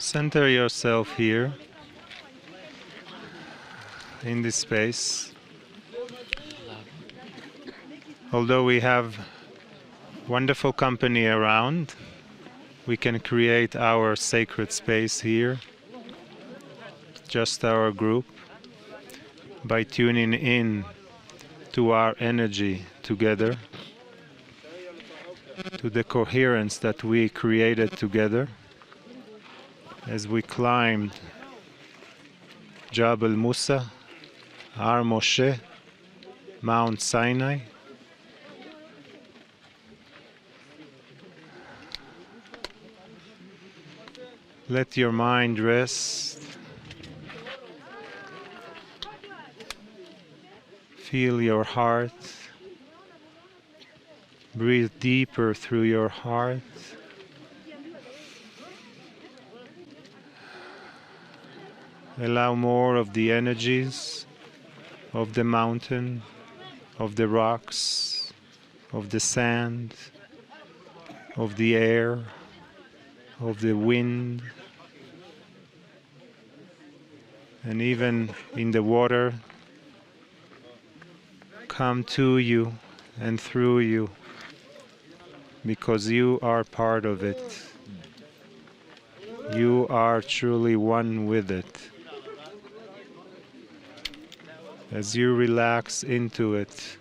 Center yourself here in this space. Although we have wonderful company around, we can create our sacred space here, just our group, by tuning in to our energy together, to the coherence that we created together as we climbed Jabal Musa, Har Moshe, Mount Sinai. Let your mind rest. Feel your heart. Breathe deeper through your heart. Allow more of the energies of the mountain, of the rocks, of the sand, of the air, of the wind, and even in the water, come to you and through you, because you are part of it. You are truly one with it. As you relax into it,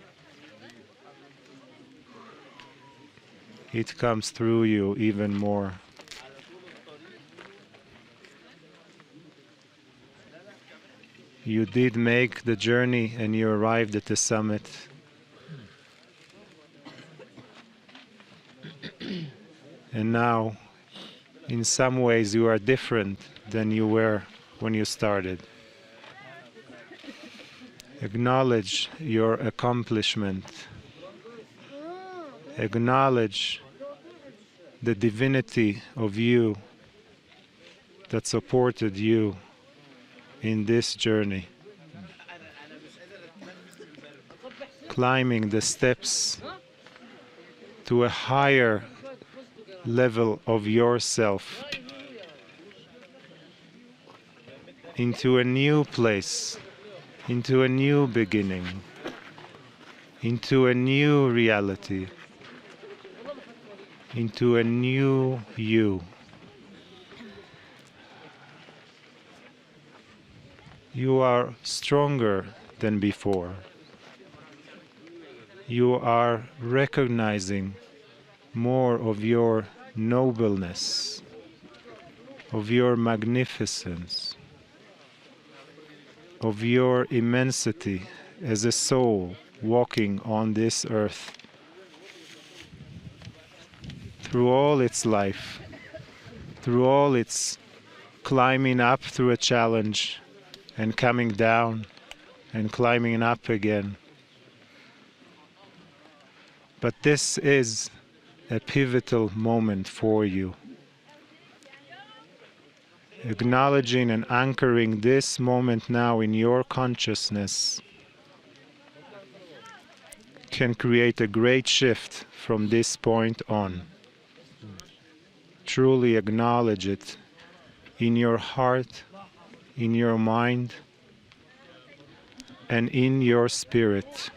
it comes through you even more. You did make the journey and you arrived at the summit. And now, in some ways, you are different than you were when you started. Acknowledge your accomplishment. Acknowledge the divinity of you that supported you in this journey. Climbing the steps to a higher level of yourself, into a new place, into a new beginning, into a new reality, into a new you. You are stronger than before. You are recognizing more of your nobleness, of your magnificence, of your immensity as a soul walking on this earth. Through all its life, through all its climbing up through a challenge and coming down and climbing up again. But this is a pivotal moment for you. Acknowledging and anchoring this moment now in your consciousness can create a great shift from this point on. Truly acknowledge it in your heart, in your mind, and in your spirit.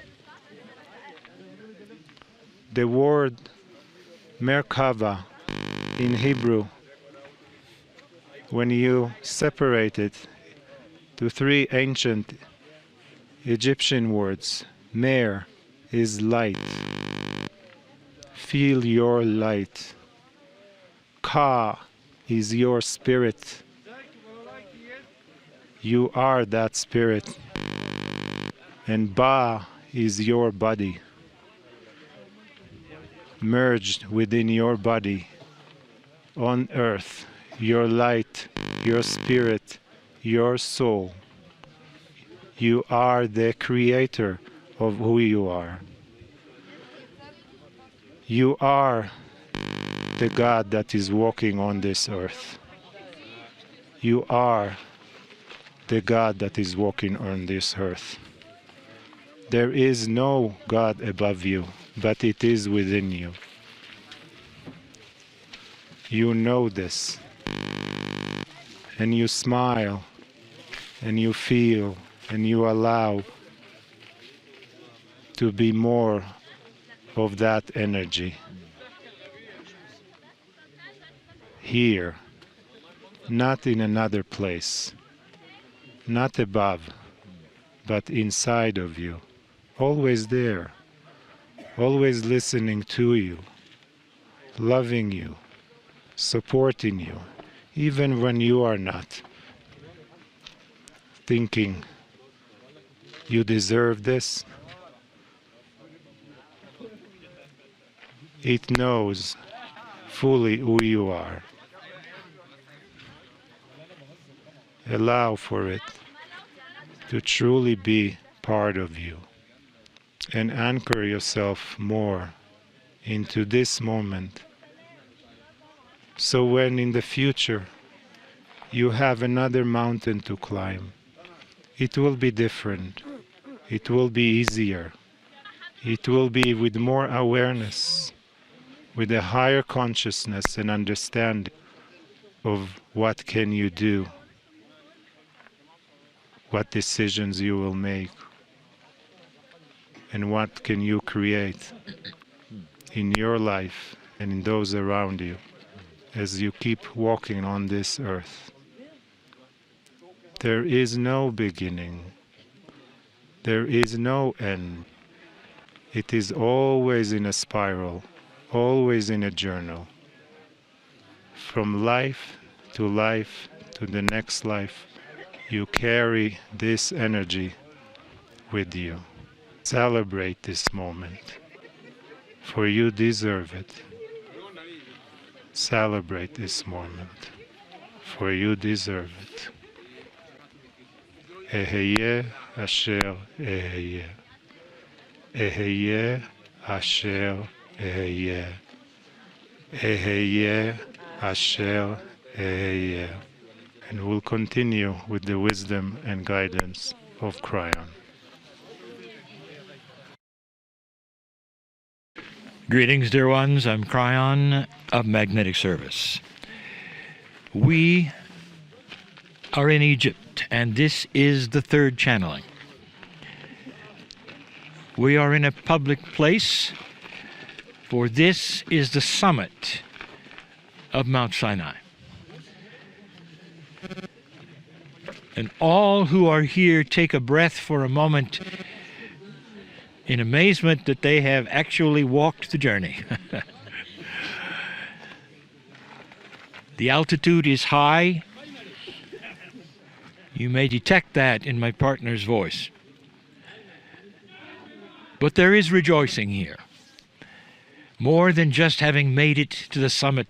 The word Merkava in Hebrew, when you separate it to three ancient Egyptian words, Mer is light. Feel your light. Ka is your spirit. You are that spirit. And Ba is your body. Merged within your body, on earth, your light, your spirit, your soul. You are the creator of who you are. You are the God that is walking on this earth. You are the God that is walking on this earth. There is no God above you, but it is within you. You know this. and you smile, and you feel, and you allow to be more of that energy. Here, not in another place, not above, but inside of you, always there, always listening to you, loving you, supporting you, even when you are not, thinking you deserve this. It knows fully who you are. Allow for it to truly be part of you, and anchor yourself more into this moment, so when in the future you have another mountain to climb, it will be different, it will be easier, it will be with more awareness, with a higher consciousness and understanding of what can you do, what decisions you will make, and what can you create in your life and in those around you as you keep walking on this earth. There is no beginning. There is no end. It is always in a spiral, always in a journal. From life to the next life, you carry this energy with you. Celebrate this moment, for you deserve it. Celebrate this moment, for you deserve it. Eheye asher eheye. Eheye asher eheye. Eheye asher eheye. And we'll continue with the wisdom and guidance of Kryon. Greetings, dear ones. I'm Kryon of Magnetic Service. We are in Egypt, and this is the third channeling. We are in a public place, for this is the summit of Mount Sinai. And all who are here take a breath for a moment in amazement that they have actually walked the journey. The altitude is high. You may detect that in my partner's voice. But there is rejoicing here. More than just having made it to the summit.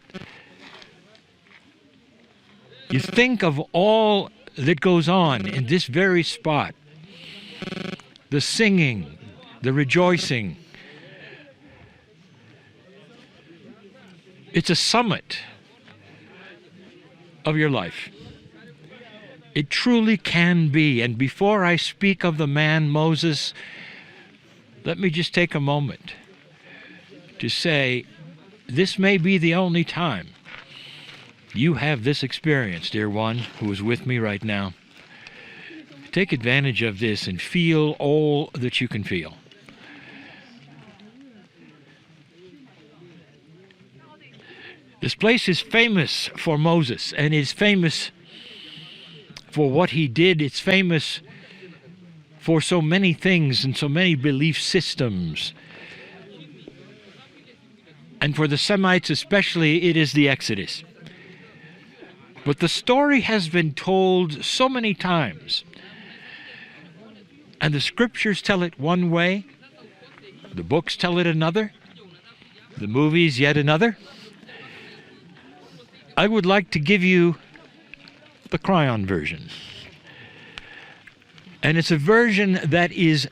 You think of all that goes on in this very spot. The singing, the rejoicing. It's a summit of your life. It truly can be. And before I speak of the man Moses, let me just take a moment to say, this may be the only time you have this experience, dear one, who is with me right now. Take advantage of this and feel all that you can feel. This place is famous for Moses, and is famous for what he did. It's famous for so many things and so many belief systems. And for the Semites especially, it is the Exodus. But the story has been told so many times. And the scriptures tell it one way, the books tell it another, the movies yet another. I would like to give you the Kryon version. And it's a version that is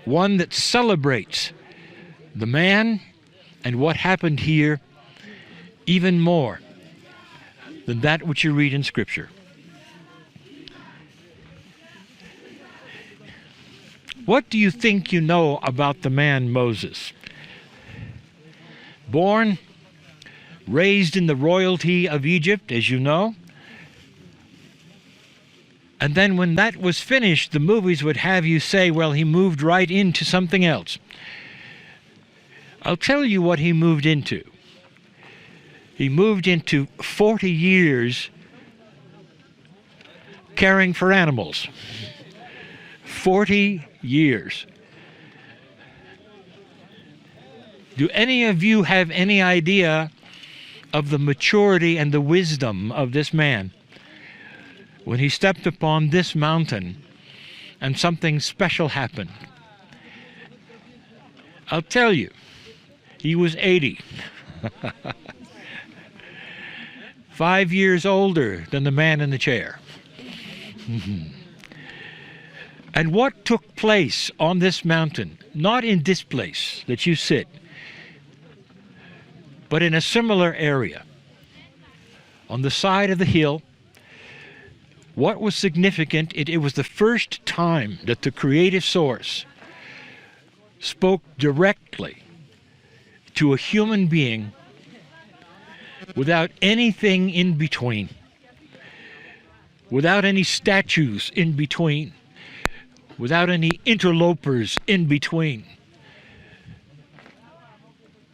one that celebrates the man and what happened here even more than that which you read in Scripture. What do you think you know about the man Moses? Born, raised in the royalty of Egypt, as you know, And then when that was finished, the movies would have you say, well, he moved right into something else. I'll tell you what he moved into. He moved into 40 years caring for animals. 40 years. Do any of you have any idea of the maturity and the wisdom of this man when he stepped upon this mountain and something special happened? I'll tell you, he was 80. 5 years older than the man in the chair. And what took place on this mountain, not in this place that you sit, but in a similar area, on the side of the hill, what was significant, it was the first time that the creative source spoke directly to a human being without anything in between, without any statues in between, without any interlopers in between.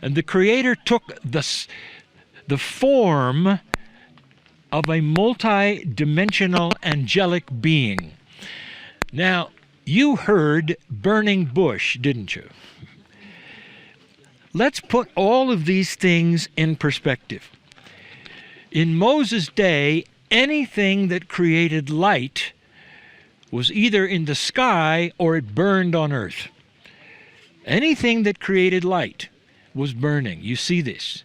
And the Creator took the form of a multi-dimensional angelic being. Now, you heard burning bush, didn't you? Let's put all of these things in perspective. In Moses' day, anything that created light was either in the sky or it burned on earth. Anything that created light was burning. You see this.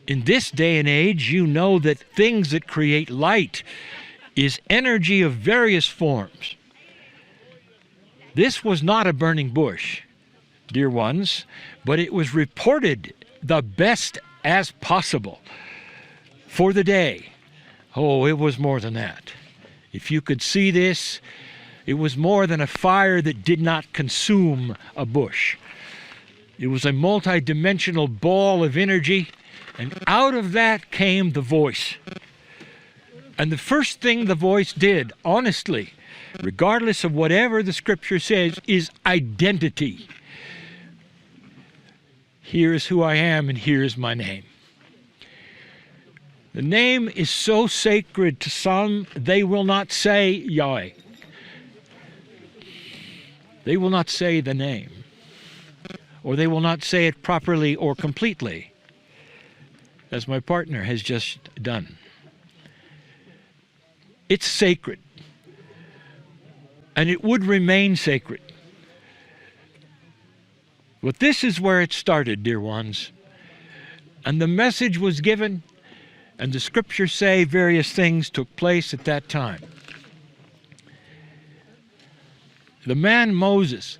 In this day and age, you know that things that create light is energy of various forms. This was not a burning bush, dear ones, but it was reported the best as possible for the day. Oh, it was more than that. If you could see this, it was more than a fire that did not consume a bush. It was a multi-dimensional ball of energy, and out of that came the voice. And the first thing the voice did, honestly, regardless of whatever the scripture says, is identity. Here is who I am, and here is my name. The name is so sacred to some, they will not say Yahweh. They will not say the name, or they will not say it properly or completely, as my partner has just done. It's sacred, and it would remain sacred. But this is where it started, dear ones. And the message was given, and the scriptures say various things took place at that time. The man Moses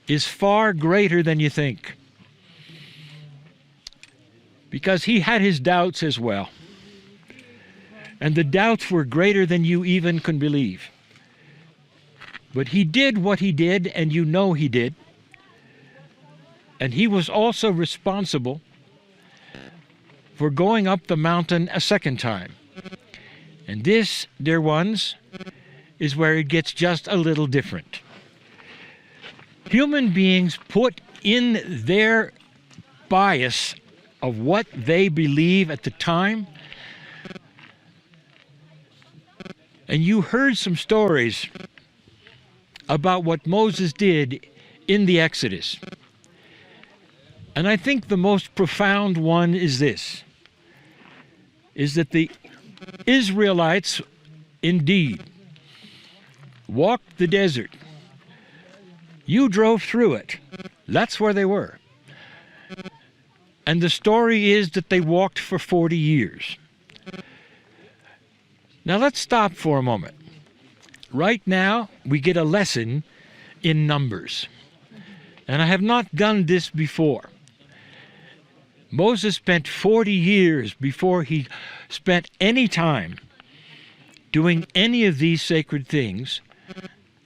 is far greater than you think, because he had his doubts as well. And the doubts were greater than you even can believe. But he did what he did, and you know he did. And he was also responsible for going up the mountain a second time. And this, dear ones, is where it gets just a little different. Human beings put in their bias of what they believe at the time. And you heard some stories about what Moses did in the Exodus. And I think the most profound one is this, is that the Israelites indeed walked the desert. You drove through it. That's where they were. And the story is that they walked for 40 years. Now let's stop for a moment. Right now, we get a lesson in numbers. And I have not done this before. Moses spent 40 years before he spent any time doing any of these sacred things,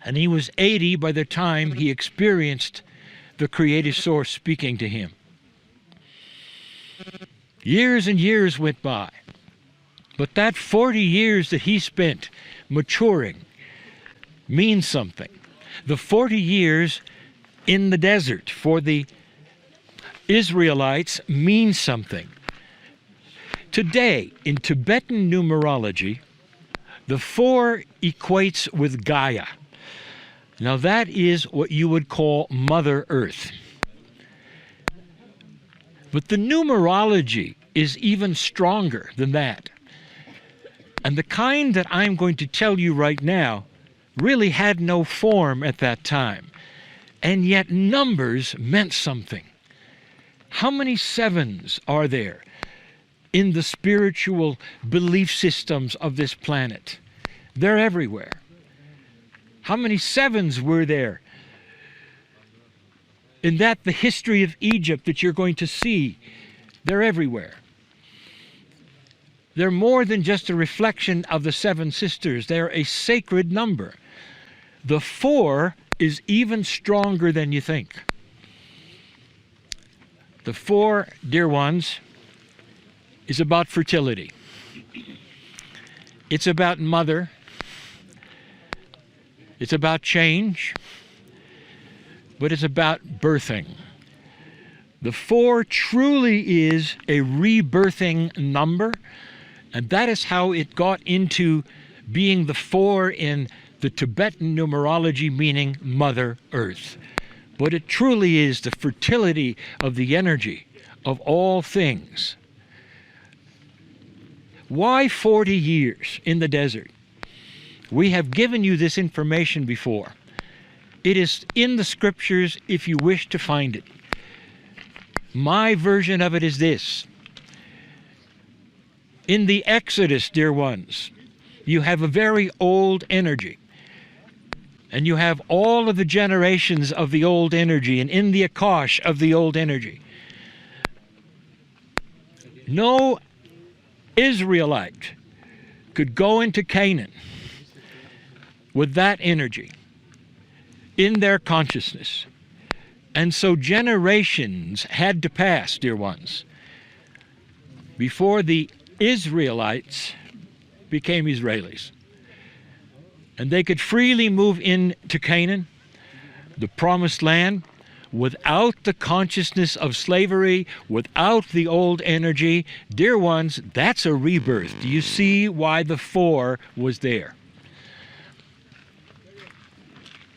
and he was 80 by the time he experienced the creative source speaking to him. Years and years went by. But that 40 years that he spent maturing means something. The 40 years in the desert for the Israelites means something. Today, in Tibetan numerology, the 4 equates with Gaia. Now that is what you would call Mother Earth. But the numerology is even stronger than that. And the kind that I'm going to tell you right now really had no form at that time. And yet numbers meant something. How many 7s are there in the spiritual belief systems of this planet? They're everywhere. How many 7s were there in the history of Egypt that you're going to see? They're everywhere. They're more than just a reflection of the 7 sisters. They're a sacred number. The 4 is even stronger than you think. The 4, dear ones, is about fertility. It's about mother. It's about change. But it's about birthing. The 4 truly is a rebirthing number, and that is how it got into being the 4 in the Tibetan numerology, meaning Mother Earth. But it truly is the fertility of the energy of all things. Why 40 years in the desert? We have given you this information before. It is in the scriptures if you wish to find it. My version of it is this. In the Exodus, dear ones, you have a very old energy. And you have all of the generations of the old energy, and in the Akash of the old energy. No Israelite could go into Canaan with that energy in their consciousness. And so generations had to pass, dear ones, before the Israelites became Israelis. And they could freely move into Canaan, the promised land, without the consciousness of slavery, without the old energy. Dear ones, that's a rebirth. Do you see why the 4 was there?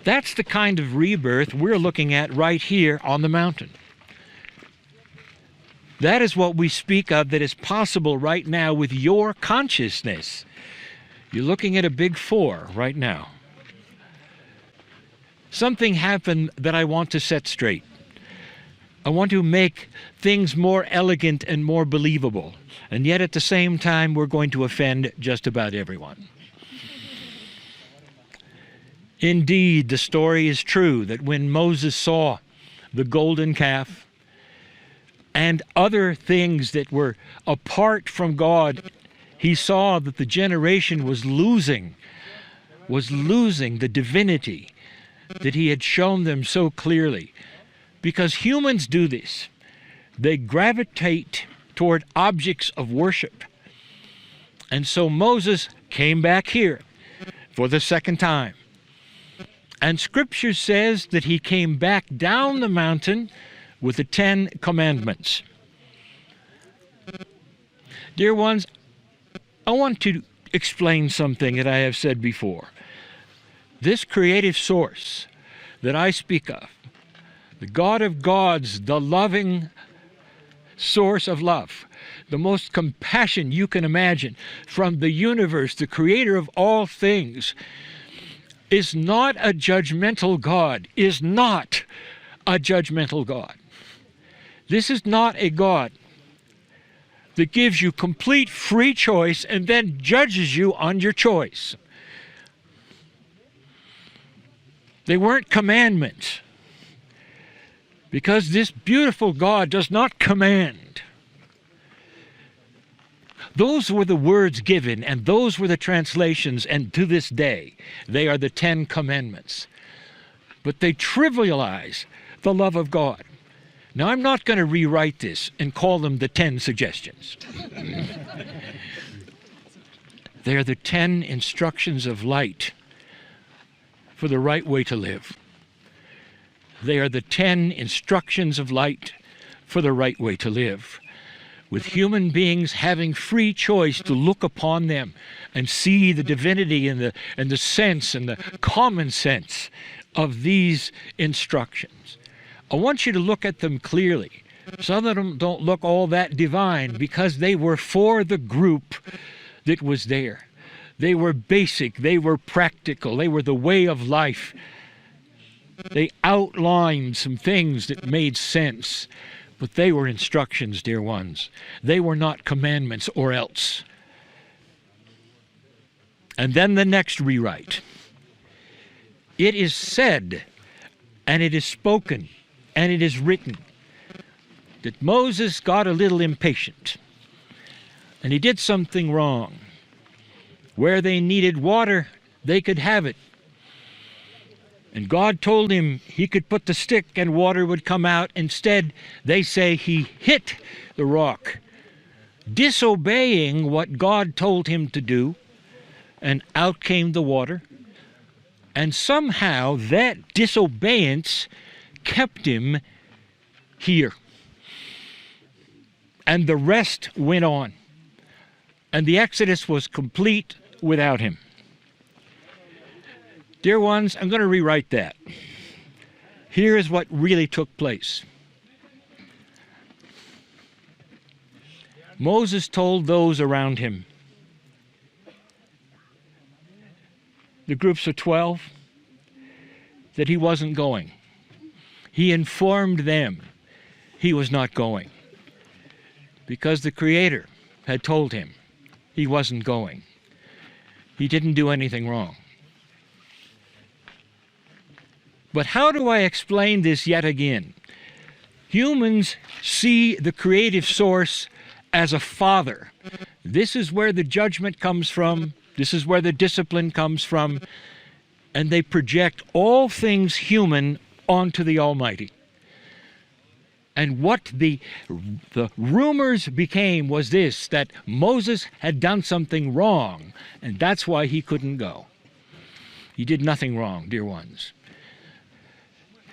That's the kind of rebirth we're looking at right here on the mountain. That is what we speak of that is possible right now with your consciousness. You're looking at a big 4 right now. Something happened that I want to set straight. I want to make things more elegant and more believable. And yet at the same time, we're going to offend just about everyone. Indeed, the story is true that when Moses saw the golden calf and other things that were apart from God, he saw that the generation was losing the divinity that he had shown them so clearly. Because humans do this. They gravitate toward objects of worship. And so Moses came back here for the second time. And Scripture says that he came back down the mountain with the 10 commandments. Dear ones, I want to explain something that I have said before. This creative source that I speak of, the God of gods, the loving source of love, the most compassion you can imagine from the universe, the creator of all things, is not a judgmental God, is not a judgmental God. This is not a God that gives you complete free choice and then judges you on your choice. They weren't commandments, because this beautiful God does not command. Those were the words given, and those were the translations, and to this day, they are the 10 commandments. But they trivialize the love of God. Now, I'm not going to rewrite this and call them the 10 suggestions. They are the 10 instructions of light for the right way to live. They are the 10 instructions of light for the right way to live, with human beings having free choice to look upon them and see the divinity and the sense and the common sense of these instructions. I want you to look at them clearly. Some of them don't look all that divine because they were for the group that was there. They were basic, they were practical, they were the way of life. They outlined some things that made sense, but they were instructions, dear ones. They were not commandments or else. And then the next rewrite. It is said, and it is spoken, and it is written, that Moses got a little impatient, and he did something wrong. Where they needed water, they could have it. And God told him he could put the stick and water would come out. Instead, they say he hit the rock, disobeying what God told him to do, and out came the water. And somehow that disobedience kept him here. And the rest went on. And the Exodus was complete without him. Dear ones, I'm going to rewrite that. Here is what really took place. Moses told those around him, the groups of 12, that he wasn't going. He informed them he was not going because the Creator had told him he wasn't going. He didn't do anything wrong. But how do I explain this yet again? Humans see the creative source as a father. This is where the judgment comes from. This is where the discipline comes from. And they project all things human onto the Almighty. And what the rumors became was this, that Moses had done something wrong, and that's why he couldn't go. He did nothing wrong, dear ones.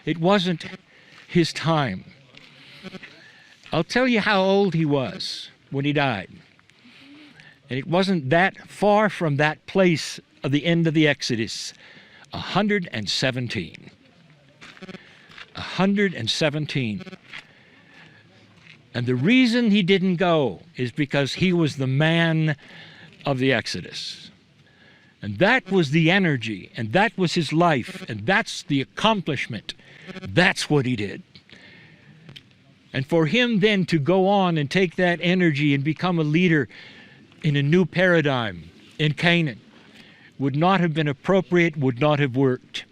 It wasn't his time. I'll tell you how old he was when he died. And it wasn't that far from that place of the end of the Exodus. 117. 117. And the reason he didn't go is because he was the man of the Exodus. And that was the energy, and that was his life, and that's the accomplishment. That's what he did. And for him then to go on and take that energy and become a leader in a new paradigm in Canaan would not have been appropriate, would not have worked.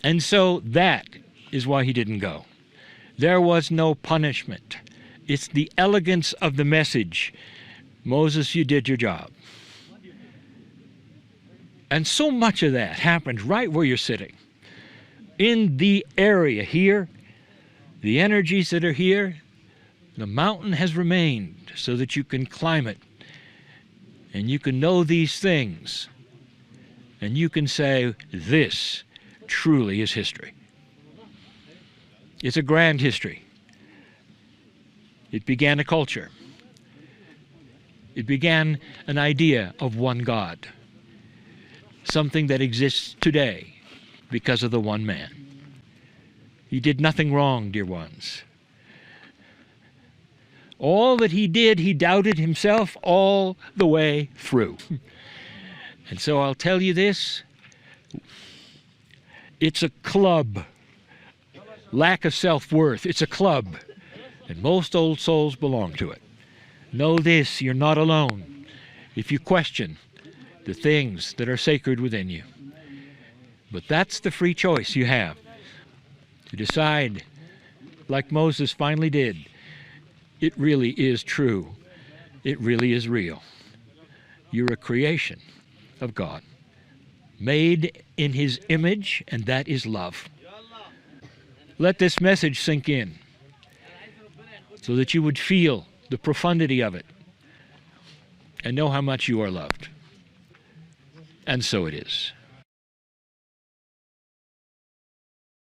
And so that is why he didn't go. There was no punishment. It's the elegance of the message. Moses, you did your job. And so much of that happened right where you're sitting. In the area here, the energies that are here, the mountain has remained so that you can climb it. And you can know these things. And you can say, this truly is history. It's a grand history. It began a culture. It began an idea of one God. Something that exists today because of the one man. He did nothing wrong, dear ones. All that he did, he doubted himself all the way through. And so I'll tell you this, it's a club. Lack of self-worth, it's a club. And most old souls belong to it. Know this, you're not alone if you question the things that are sacred within you. But that's the free choice you have to decide, like Moses finally did, it really is true. It really is real. You're a creation of God, made in His image, and that is love. Let this message sink in so that you would feel the profundity of it and know how much you are loved. And so it is.